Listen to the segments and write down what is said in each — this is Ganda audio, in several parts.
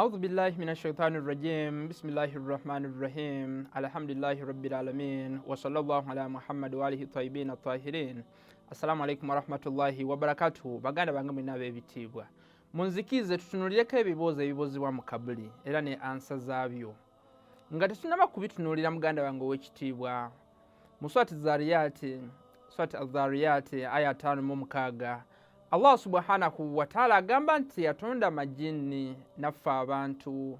أعوذ بالله من الشيطان الرجيم بسم الله الرحمن الرحيم الحمد لله رب العالمين وصلى الله على محمد وآله الطيبين الطاهرين. Assalamu alaikum warahmatullahi wabarakatuh. Baganda bange mwina bebitibwa munzikize tutunulireko ebibozibwa mu kabuli era ne ansa zaabyo nga tetunaba kubitunulira muganda wange ow'ekitiibwa mu Surati Az-Zariyat aya 5:6 Allah subhanahu wa ta'ala agamba nti yatonda majini naffe abantu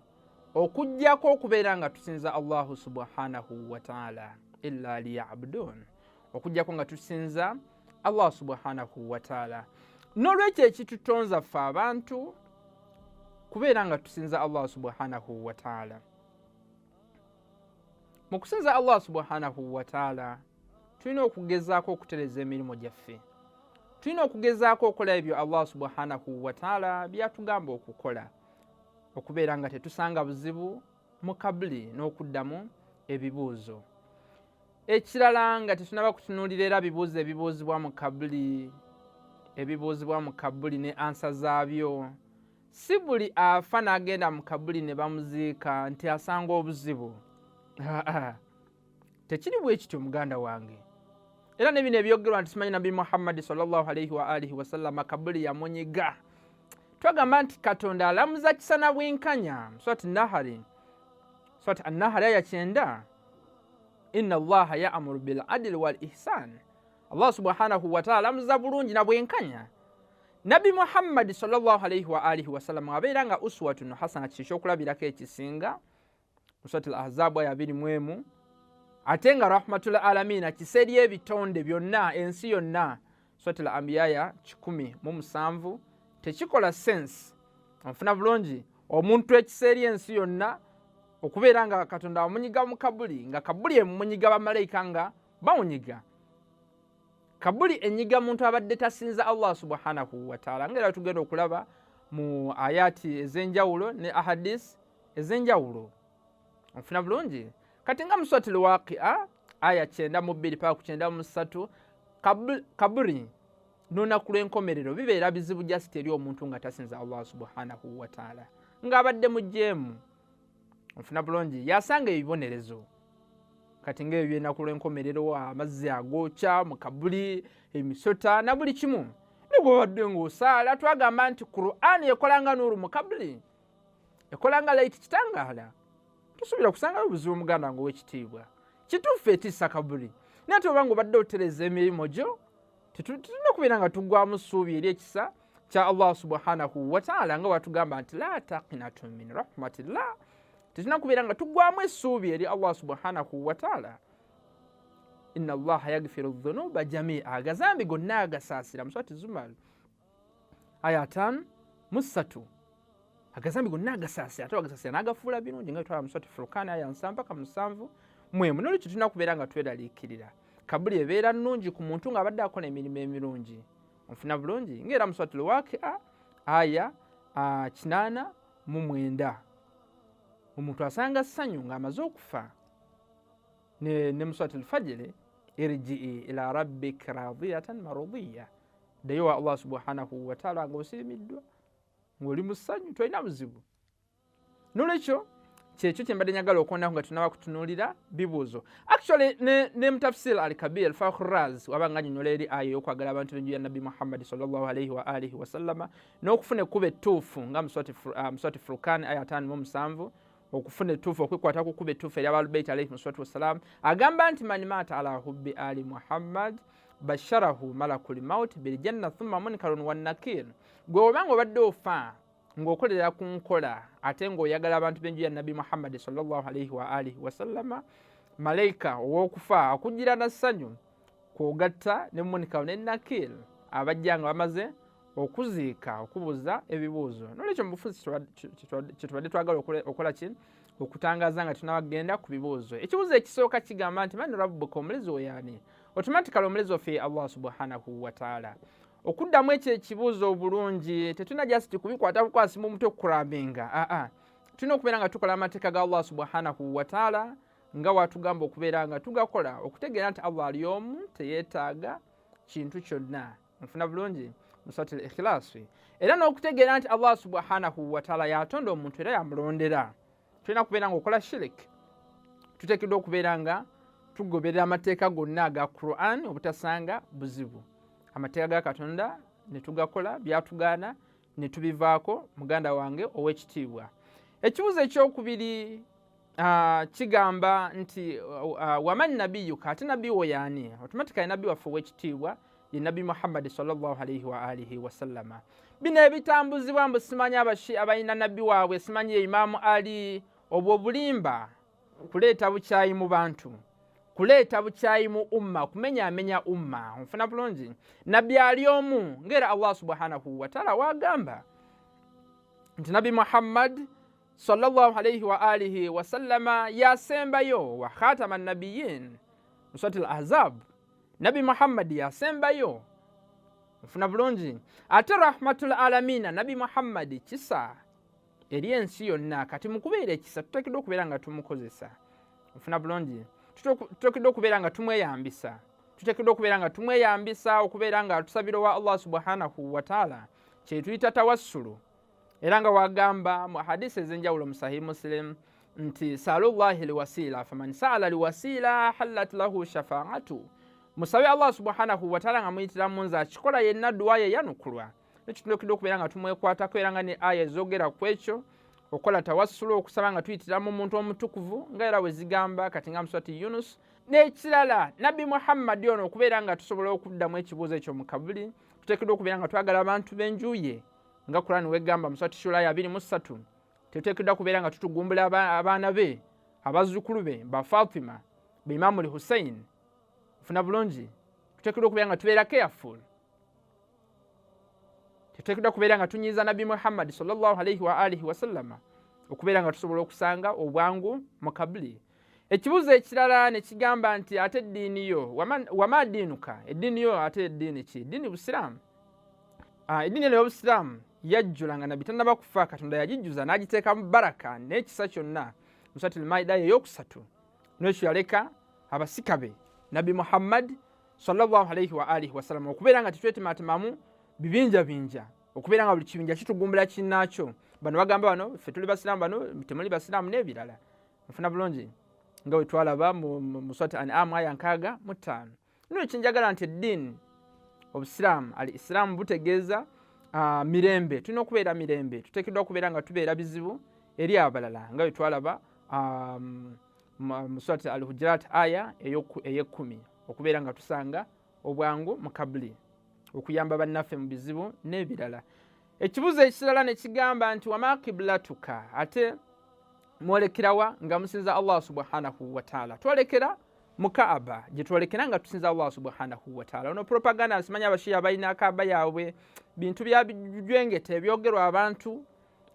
okujjako okubeera nga tusinza Allah subhanahu wa ta'ala illa liya'budun, okujjako nga tusinza Allah subhanahu wa ta'ala. N'olwekyo ekitutonza ffe abantu kubeera nga tusinza Allah subhanahu wa ta'ala. Mu kusinza Allah subhanahu wa ta'ala tulina okugezaako okutereza emirimu gyaffe, tulina okugezaako okukola ebyo Allah subhanahu wa ta'ala byatugamba okukola, okubeera nga tetusanga buzibu mu kabuli n'okuddamu ebibuuzo. Ekirala nga tetunaba kutunuulira era bibuuzo ebibuuzibwa mu kabuli ne ansa zaabyo. Si buli afa n'agenda mu kabuli ne bamuziika nti asanga obuzibu. Tekiri bwe kityo muganda wange. Era ne bino ebyogerwa nti simanyi Nabi Muhammad sallallahu alaihi wa alihi wasallam kabuli yamunyiga. Twagamba nti Katonda alamuza kisa na bwenkanya. Surati An-Nahl aya 9. Inna Allaha ya'muru bil adli wal ihsan. Allah subhanahu wa ta'ala alamuza bulungi na bwenkanya. Nabi Muhammad sallallahu alaihi wa alihi wasallam abeera nga uswatun hasana, kisho okulabirako ekisinga. Surati Al-Ahzab aya 21. Ate nga rahmatul alamina kiseeri ebitonde byonna ensi yonna. Surati Al-Anbiya aya 10:7. Tekikola sense onfuna bulungi omuntu ekiseeri ensi yonna okubeera nga Katonda amunyiga mu kabuli, nga kabuli emunyiga bamalayika nga bamunyiga. Kabuli enyiga muntu abadde tasinza Allah subhanahu wa ta'ala, ngera tugenda okulaba mu ayati ez'enjawulo ne ahadis ez'enjawulo. Onfuna bulungi kati nga mu Surati Al-Waqi'a aya 9:2 paka ku 9:3 kabuli n'olunaku lw'enkomerero bibeera bizibu jasiti eri omuntu nga tasinza Allah subhanahu wa ta'ala, ng'abadde mu jeemu. Onfuna bulungi yasanga ebibonerezo kati ng'ebyo by'ennaku lw'enkomerero, amazzi agookya mu kabuli, emisota na buli kimu. Ne bw'obadde ng'osaala twagamba nti Qur'ani ekolanga nuuru mu kabuli, ekolanga layiti kitangaala. Tusuubira kusangayo obuzibu muganda wange ow'ekitiibwa. Kituufu etiisa kabuli, naye ate oba ng'obadde otereza emirimu gyo tetulina okubeera nga tuggwamu ssuubi eri ekisa kya Allah subhanahu wa ta'ala nga watugamba nti la taqnatu min rahmatillah. Tetulina kubeera nga tuggwamu essuubi eri Allah subhanahu wa ta'ala. Inna Allaha yaghfiru dhunuba jami'a, agazambi gonna agasaasira. Mu Surati Zumar aya 5:3. Agazambi gonna agasaasira, ate agasaasira n'agafuula birungi nga twala mu Surati Furqan aya 7:7. N'olwekyo tulina kubeera nga tweraliikirira. Kabuli ebeera nnungi ku muntu ng'abadde akola emirimu emirungi. Onfuna bulungi ng'era mu Surati Al-Waqi'a aya 8:9. Omuntu asanga ssanyu ng'amaze okufa. Ne mu Surati Al-Fajr irji'i ila rabbika radiyatan mardiya. Ddayo wa Allah subhanahu wa ta'ala ng'osirimiddwa, ng'oli mu ssanyu, tolina buzibu. N'olwekyo kyekyo kye mbadde njagala okuwonako nga tunaba kutunuulira bibuuzo. Actually ne mu Tafsir Al-Kabir Al-Fakhr Raz waba nga annyonnyola eri aya y'okwagala abantu b'enju ya Nabi Muhammad sallallahu alaihi wa alihi wasallama n'okufuna ekkubo ettuufu nga mu Surati Furqan aya 5:7, okufuna ettuufu, okwekwata ku kkubo ettuufu eri Ahlul Bayt alayhimu salatu wassalaam. Agamba nti man maata ala hubbi ali Muhammad basharahu malakul maut bil janna thumma munkarun wan nakir. Gwe obanga obadde ofa ng'okolera ku nkola ate ng'oyagala abantu b'enju ya Nabi Muhammad sallallahu alaihi wa alihi wasallama, malayika ow'okufa akujjira na ssanyu kw'ogatta ne munkar ne nakir abajja nga bamaze okuziika, okubuuza ebibuuzo. N'olwekyo mu bufuzi kyetubadde twagala okola ki? Okutangaaza nga tunabagenda ku bibuuzo. Ekibuuzo ekisooka kigamba nti man rabbuka, omulezi oyaani? Automatically omulezi waffe Allah subhanahu wa ta'ala. Okuddamu ekyo ekibuuzo obulungi tetulina jasiti kubikwata bukwasi mu mutwe okukulambinga. Tulina okubeera nga tukola amateeka ga Allah subhanahu wa ta'ala nga watugamba okubeera nga tugakola, okutegeera nti Allah ali omu, teyeetaaga kintu kyonna. Nfuna bulungi mu surati al-Ikhlas. Era n'okutegeera nti Allah subhanahu wa ta'ala yatonda omuntu era yamulondera. Tulina kubeera nga okola shirik. Tuteekeddwa okubeera nga tugoberera amateeka gonna aga Quran obutasanga buzibu. Amateeka ga Katonda ne tugakola, byatugaana ne tubivaako, muganda wange ow'ekitiibwa. Ekibuuzo ekyokubiri kigamba nti waman nabiyuka, ate nabbi wo y'ani? Automatically nabbi waffe ow'ekitiibwa ye Nabi Muhammad sallallahu alayhi wa alihi wa sallama. Bino ebitambuzibwa mbu simanyi abashi abalina nabbi waabwe, simanyi ye Imaamu Ali, obwo bulimba, kuleeta bukyayi mu bantu, kuleeta bukyayi mu umma, kumenyaamenya umma. Onfuna bulungi? Nabbi ali omu ng'era Allah subhanahu wa ta'ala wagamba nti Nabi Muhammad sallallahu alayhi wa alihi wa sallama yasembayo wa khataman nabiyyin mu surati al-Ahzab. Nabi Muhammad yasembayo. Onfuna bulungi? Ate rahmatul alamina Nabi Muhammad kisa eri ensi yonna. Kati mu kubeera ekisa tuteekeddwa okubeera nga tumukozesa. Onfuna bulungi? Tuteekeddwa okubeera nga tumweyambisa. Tuteekeddwa okubeera nga tumweyambisa, okubeera nga tusabira wa Allah subhanahu wa ta'ala kye tuyita tawassulu. Era nga wagamba mu hadisi ez'enjawulo mu Sahih Muslim nti salullahi liwasila faman sa'ala liwasila halat lahu shafa'atu. Musabe Allah subhanahu wa ta'ala nga muyitiramu nze akikola yenna duwa ye yanukulwa. Ekituteekeddwa okubeera nga tumwekwatako era nga ne aya ezogera ku ekyo, okola tawassulu, okusaba nga tuyitiramu omuntu omutukuvu nga era we zigamba kati nga mu surati Yunus. N'ekirala Nabi Muhammad ono okubeera nga tusobola okuddamu ekibuuzo ekyo mu kabuli, tuteekeddwa okubeera nga twagala abantu b'enjuye nga Quran wegamba mu surati Shura 23. Tuteekeddwa kubeera nga tutugumbula abaana be, abazzukulu be, ba Fatima, ba Imamu al-Hussein. Funa bulungi? Tuteekeddwa okubeera nga tubeera careful. Tuteekeddwa kubeera nga tunyiiza Nabi Muhammad sallallahu alayhi wa alihi wa sallama, okubeera nga tusobola okusanga obwangu mu kabuli. Ekibuuzo ekirala ne kigamba nti ate eddiini yo, wama diinuka, eddiini yo ate eddiini ki? Eddiini Busiraamu. Eddiini ey'Obusiraamu yajjula nga Nabbi tannaba kufa, Katonda yagijjuza n'agiteekamu baraka n'ekisa kyonna mu surati al-Maida ey'okusatu. N'ekyo yaleka abasika be Nabi Muhammad sallallahu alayhi wa alihi wa sallam okubeera nga tetwetematemamu bibinja binja, okubeera nga buli kibinja kitugumbula kinnaakyo. Bano bagamba bano ffe tuli Basiraamu, bano temuli Basiraamu n'ebirala. Nfuna bulungi? Nga bwe twalaba mu surati An'am aya 65. Nno kinjagala nti eddiini Obusiraamu al-Islaamu butegeeza mirembe. Tulina okubeera mirembe, tuteekeddwa okubeera nga tubeera bizibu eri abalala nga bwe twalaba mu surati al-Hujurat aya ey'ekumi, okubeera nga tusanga obwangu mu kabuli, okuyamba bannaffe mu bizibu n'ebirala. Ekibuuzo ekirala ne kigamba nti wama kiblatuka, ate mwolekerawa nga musinza Allah subhanahu wa ta'ala? Twolekera mu Kaaba, gye twolekera nga tusinza Allah subhanahu wa ta'ala. Ono propaganda simanyi abashiya balina Kaaba yaabwe, bintu bya bijwengete ebyogerwa abantu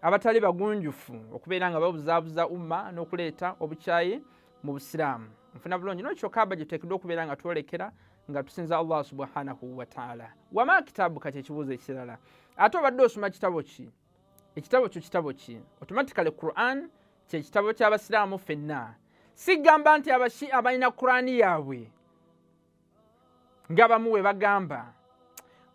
abatali bagunjufu, okubeera nga babuzaabuza umma n'okuleeta obukyayi mu Busiraamu. Nfuna bulungi? N'ekyo Kaaba gye tuteekeddwa okubeera nga twolekera nga tusinza Allah subhanahu wa ta'ala. Wama kitabuka kye kibuuzo ekirala. Ate obadde osoma kitabo ki? Ekitabo kyo kitabo ki? Automatically Quran kye kitabo ky'Abasiraamu ffenna. Sigamba nti abashi abalina Qurani yaabwe nga bamu we bagamba.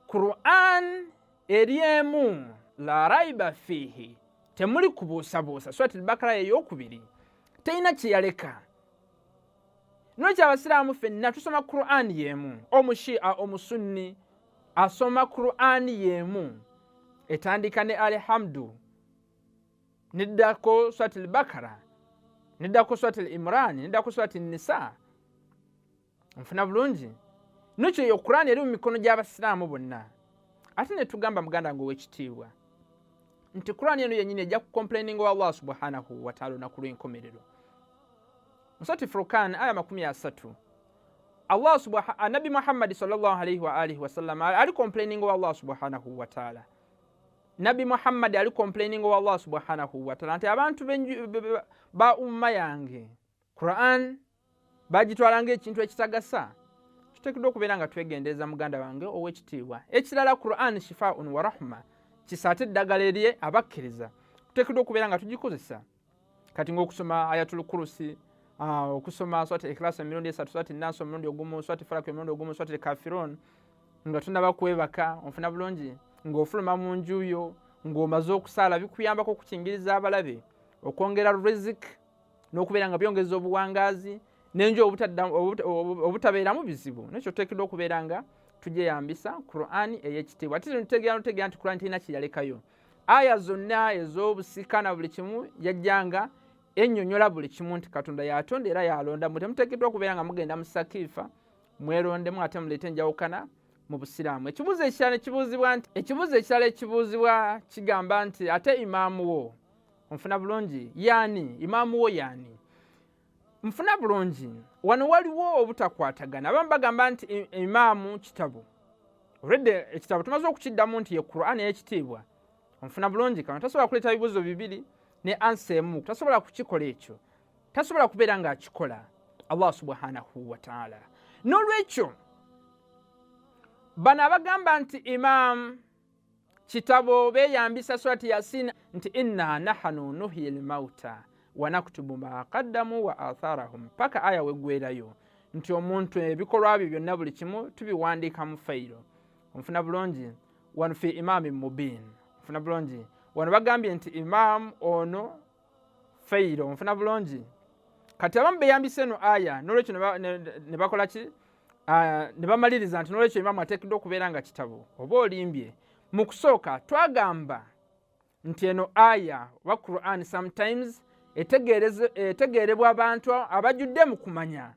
Quran eri emu, la raiba fihi, temuli kubuusabuusa. Surati al-Baqara ey'okubiri terina kye yaleka. N'ekyo Abasiraamu ffenna tusoma Qur'an y'emu. Omushia omusunni asoma Qur'an y'emu, etandika ne alhamdu, neddako surati al-Baqara, neddako surati al-Imran, neddako surati an-Nisa. Nfuna bulungi? N'ekyo eyo Qur'an eri mu mikono gy'Abasiraamu bonna. Ate ne tugamba muganda ngo ow'ekitiibwa nti Qur'an eno yennyini ejja kukomplaininga wa Allah subhanahu wa ta'ala olunaku lw'enkomerero. Surati Furqan aya 30. Nabi Muhammad sallallahu alayhi wa alihi wa sallam ali complaining wa Allah subhanahu wa ta'ala. Nabi Muhammad ali complaining wa Allah subhanahu wa ta'ala nti abantu ba umma yange Quran bagitwalanga ekintu ekitagasa. Tuteekeddwa okubeera nga twegendeeza muganda wange ow'ekitiibwa. Ekirala Quran shifaa'un wa rahma, kisaate eddagala eri abakkiriza. Tuteekeddwa okubeera nga tugikozesa. Kati ng'okusoma ayatul kursi, okusoma surati Ikhlas emirundi 3, surati Nas emirundi 1, surati Falaq emirundi 1, surati Kafirun nga tunaba kwebaka. Onfuna bulungi? ng'ofuluma mu nju yo ng'omaze okusaala bikuyambako okukingiriza abalabe okwongera rizik n'okubeera nga byongeza obuwangaazi n'enju obutabeeramu bizibu. Nekyo tuteekeddwa okubeera nga tugyeyambisa Qur'ani ey'ekitiibwa. Ate tutegeera nti Qur'ani terina kyeyalekayo. Aya zonna ez'obusika na buli kimu yajjanga ennyonnyola buli kimu nti Katonda yatonda era yalonda. Temuteekeddwa okubeera nga mugenda mu sakiifa mwerondemu ate muleete enjawukana mu Busiraamu. Ekibuuzo ekirala ekibuuzibwa kigamba nti ate imaamu wo onfuna bulungi yaani? Imaamu wo yaani? Nfuna bulungi. Wano waliwo obutakwatagana. Abamu bagamba nti imaamu kitabo. Already ekitabo tumaze okukiddamu nti ye Qur'ani ey'ekitiibwa. Onfuna bulungi. Kano tasobola kuleeta bibuuzo bibiri ne ansa emu. Tasobola kukikola ekyo. Tasobola kubeera ng'akikola Allah subhanahu wa ta'ala. N'olwekyo bano abagamba nti imaamu kitabo beeyambisa surati Yasin nti inna nahnu nuhyi al-mauta wa naktubu ma qaddamu wa atharahum, paka aya weggwerayo nti omuntu ebikolwa bye byonna buli kimu tubiwandiika mu fayiro. Onfuna bulungi. Wano fi imaamin mubin. Onfuna bulungi. Wano bagambye nti imaamu ono fayiro. Onfuna bulungi. Kati abamu beeyambisa eno aya n'olwekyo ne bakola ki? Ne bamaliriza nti n'olwekyo imaamu ateekeddwa okubeera nga kitabo. Oba olimbye. Mu kusooka twagamba nti eno aya wa Qur'an sometimes etegeerebwa abantu abajjudde mu kumanya.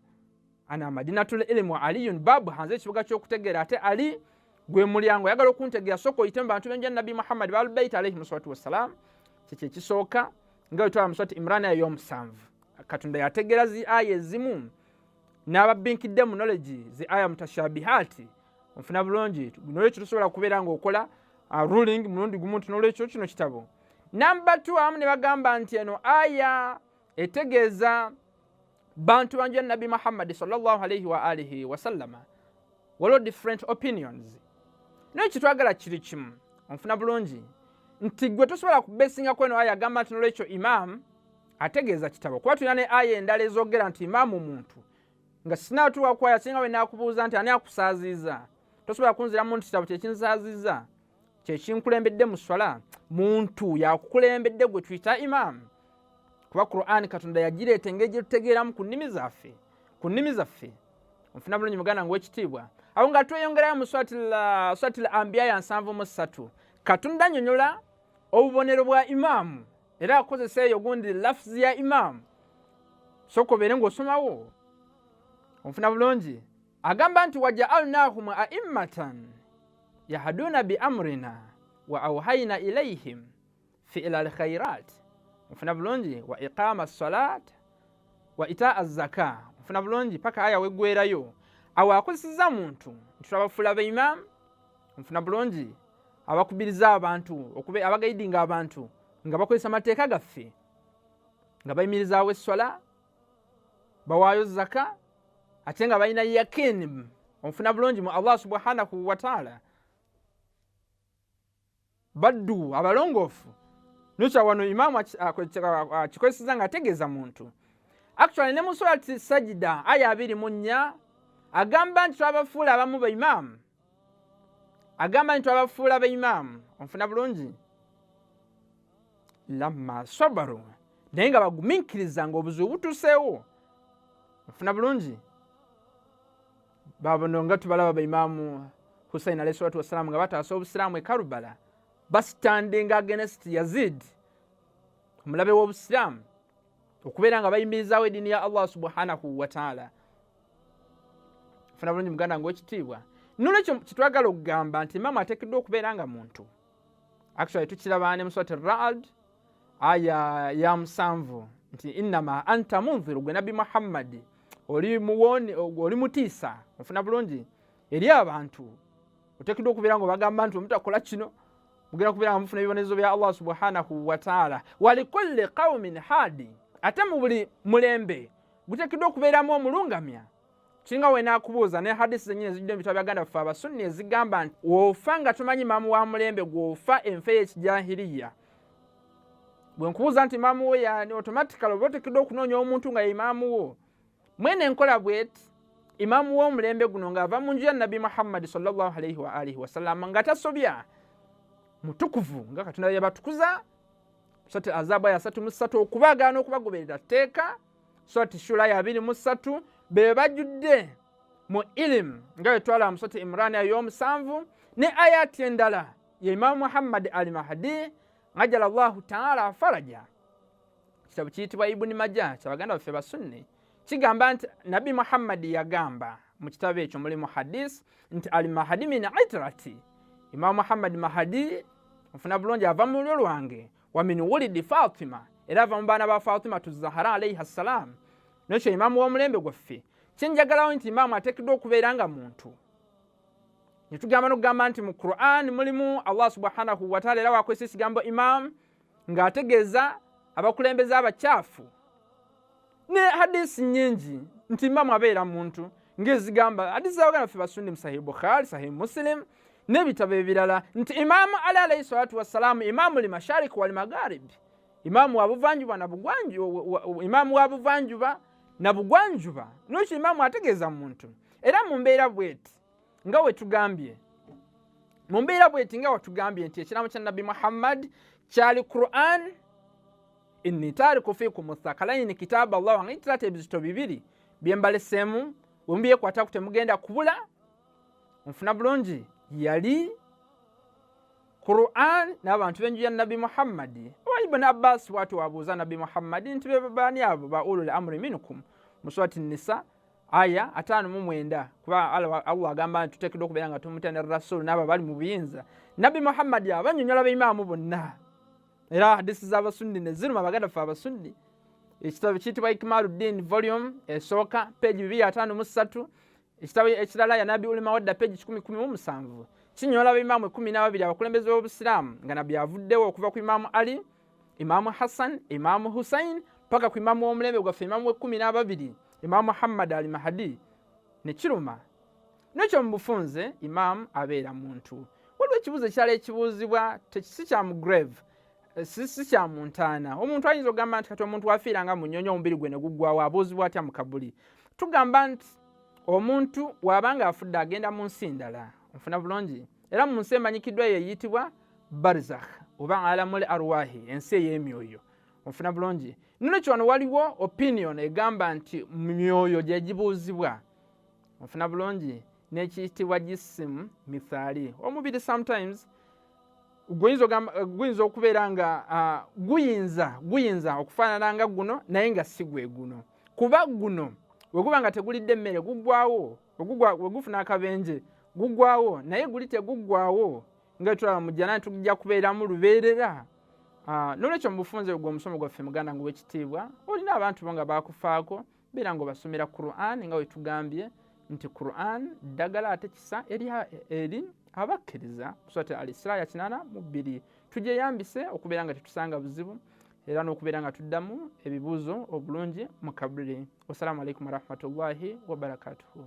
Ana madinatul ilmu aliyun babu, hanze ekibuga ky'okutegeera. Ate ali gwe mulyango. Yagala okuntegeera sooka oyite mu bantu b'enju Nabi Muhammad b'Ahlul Bayt alayhimu salatu wassalaam. Kiki ekisooka nga bwe twala mu surati Imran ey'omusanvu. Katonda yategeera zi aya ezimu n'ababbinkidde mu knowledge zi aya mutashabihati. Onfuna bulungi. N'olwekyo tusobola kubeera ng'okola ruling mulundi gumu nti n'olwekyo kino kitabo. Namba 2 abamu ne bagamba nti eno aya etegeeza bantu banju Nabi Muhammad sallallahu alayhi wa alihi wa sallama. Waliwo different opinions. N'ekyo twagala kiri kimu. Onfuna bulungi. Nti gwe tosobola kubesingako eno aya agamba nti n'olwekyo imaamu ategeeza kitabo. Kuba tulina ne aya endala ezoogera nti imaamu muntu. Nga sinatuuka ku aya singa bwe naakubuuza nti ani akusaaziza, tosobola kunziramu nti kitabo kyekinsaaziza kyekinkulembedde mu swala. Muntu yakukulembedde gwe tuyita imaamu. Kuba Qur'ani Katonda yagireeta engeri gye tutegeeramu ku nnimi zaffe. Onfuna bulungi muganda ng'owekitiibwa. Awo nga tweyongerayo mu surati al-Anbiya ya 73. Katonda annyonnyola obubonero bwa imaamu era akozesa eyo gundi lafuzi ya imaamu. Sooka obeere ng'osomawo. Onfuna bulungi. Agamba nti waja'alnahum a'immatan yahduna bi amrina wa awhayna ilayhim fi'la al-khairat. Onfuna bulungi. Wa iqama as-salat wa itaa az-zaka. Onfuna bulungi paka aya weggwerayo. Awo akozesezza muntu nti twabafuula baimaamu. Onfuna bulungi. Abakubiriza abantu abagaidinga abantu nga bakozesa amateeka gaffe, nga bayimirizaawo esswala, bawaayo zaka, ate nga balina yakini. Onfuna bulungi mu Allah subhanahu wa ta'ala. Baddu abalongoofu. Nukya wano imaamu akikozeseza nga ategeeza muntu. Actually ne mu surati Sajida aya 24 agamba nti twabafuula abamu baimaamu. Onfuna bulungi. Lamma sabaru, naye nga bagumiikiriza ng'obuzibu butuuseewo. Onfuna bulungi. Babono nga tubalaba baimaamu Hussein alayhi salatu wassalamu nga bataasa obusiraamu e Karbala, basitandinga against Yazid omulabe w'obusiraamu, okubeera nga bayimirizaawo eddiini ya Allah subhanahu wa ta'ala. Onfuna bulungi muganda ng'owekitiibwa. N'olwekyo kitwagala okugamba nti imaamu ateekeddwa okubeera nga muntu. Actually tukiraba ne mu surati Ar-Ra'd aya ya 7 nti innama anta munziru, gwe Nabi Muhammad oli mutiisa. Onfuna bulungi eri abantu. Oteekeddwa okubeera nga bagamba nti omutakola kino mugenda kubeera nga mufuna ebibonerezo bya Allah subhanahu wa ta'ala. Walikulli qawmin hadi, ate mu buli mulembe guteekeddwa okubeeramu omulungamya. Kinga we naakubuuza ne hadisi zennyini ezijjudde mu bitabo bya baganda baffe abasunni ezigamba nti w'ofa nga tomanyi imaamu wa mulembe gw'ofa enfa y'ekijahiriya. Bwe nkubuuza nti imaamu wo yaani, automatically oba oteekeddwa okunoonya omuntu nga ye imaamu wo. Mwene enkola bweti imaamu w'omulembe guno ng'ava mu nju ya Nabi Muhammad sallallahu alayhi wa alihi wa sallam nga tasobya, mutukuvu nga Katonda yabatukuza. Surati Azabu aya 3 okubagaana okubagoberera tteeka. Surati Shura ya 23 be bajjudde mu ilimu nga bwe twalaba mu Surati Imran ya 7 ne ayati endala ya Imam Muhammad al-Mahdi ajala Allahu ta'ala faraja. Kitabu kiyitibwa Ibn Majah kyabaganda baffe basunni kigamba nti Nabi Muhammad yagamba mu kitabu ekyo mulimu hadith nti al-Mahdi min itrati. Imam Muhammad Mahdi mfuna bulungi ava mu lulyo lwange wa min wulidi Fatima era ava mu baana ba Fatima Zahra alayha salam. Nekyo imamu w'omulembe gwaffe kyenjagalawo nti imamu ateekeddwa okubeera nga muntu. Netugamba n'okugamba nti mu Qur'an mulimu Allah subhanahu wa ta'ala era wakozesa ekigambo imam ng'ategeeza abakulembeze abakyafu. Ne hadisi nyingi nti imamu abeera muntu ng'ezigamba hadisi z'abaganda baffe basunni mu Sahih Bukhari, Sahih Muslim n'ebitabo ebirala nti imamu Ali alayhi salatu wassalamu imamu li mashariki wal magharibi, imamu wa buvanjuba na bugwanjuba, imamu wa buvanjuba na bugwanjuba. N'ekyo imamu ategeeza muntu era mu mbeera bweti nga wetugambye mu mbeera bweti nga watugambye nti ekiramu kya Nabi Muhammad kyali Qur'an inni tariku fikum thaqalaini kitaba Allah wa itrate ebizito bibiri byembaleseemu bwembyekwataku temugenda kubula. Nfuna bulungi yali Qur'an n'abantu b'enju ya Nabi Muhammad. Wa Ibn Abbas watu wabuuza Nabi Muhammad nti bebani abo ba ulul amri minkum mu surati Nisa aya 5:9 kuba Allah agamba nti tuteekeddwa okubeera nga tumutya Rasul n'abo bali mu buyinza. Nabi Muhammad abanyonyola b'imaamu bonna era hadisi z'abasunni ne ziruma abaganda baffe abasunni. Ekitabo kiyitibwa Ikmaluddin volume esooka page 253. Ekitabo ekirala ya Nabi ul Mawadda page 1017 kinyola b'imaamu 12 abakulembeze b'Obusiraamu nga Nabi avuddewo okuva ku Imaamu Ali, Imaamu Hassan, Imaamu Hussein paka ku Imaamu w'omulembe gwaffe Imaamu 12 Imam Muhammad al-Mahdi ne kiruma. Nekyo mu bufunze Imam abeera muntu. Waliwo ekibuuzo ekyala ekibuuzibwa tekisi kya mu grave si kya mu ntaana. Omuntu ayinza okugamba nti kati omuntu wafiira nga munyonyo omubiri gwe ne guggwawo abuuzibwa atya mu kabuli. Tugamba nti omuntu wabanga afudde agenda mu nsi ndala. Nfuna bulungi era mu nsi emanyikiddwa eyitibwa barzakh oba alamul arwahi, ensi ey'emyoyo. Nfuna bulungi nekyo wano waliwo opinion egamba nti myoyo gye gibuuzibwa. Nfuna bulungi n'ekiyitibwa jisimu mithali. Omubiri sometimes guyinza okubeera nga guyinza okufaanana nga guno naye nga si gwe guno. Kuba guno bwe guba nga tegulidde emmere guggwawo, bwe gufuna akabenje guggwawo, naye guli teguggwawo nga tulaba mu jjana tujja kubeeramu lubeerera. Nolwekyo mu bufunze gw'omusomo gwaffe muganda ng'owekitiibwa olina abantu bo nga bakufaako beera ng'obasomera Qur'an nga wetugambye nti Qur'an ddagala ate kisa eri abakkiriza. Surati Al-Isra ya 82 tugyeyambise okubeera nga tetusanga buzibu era n'okubeera nga tuddamu ebibuuzo obulungi mu kabuli. Wassalamu alaikum warahmatullahi wabarakatuhu.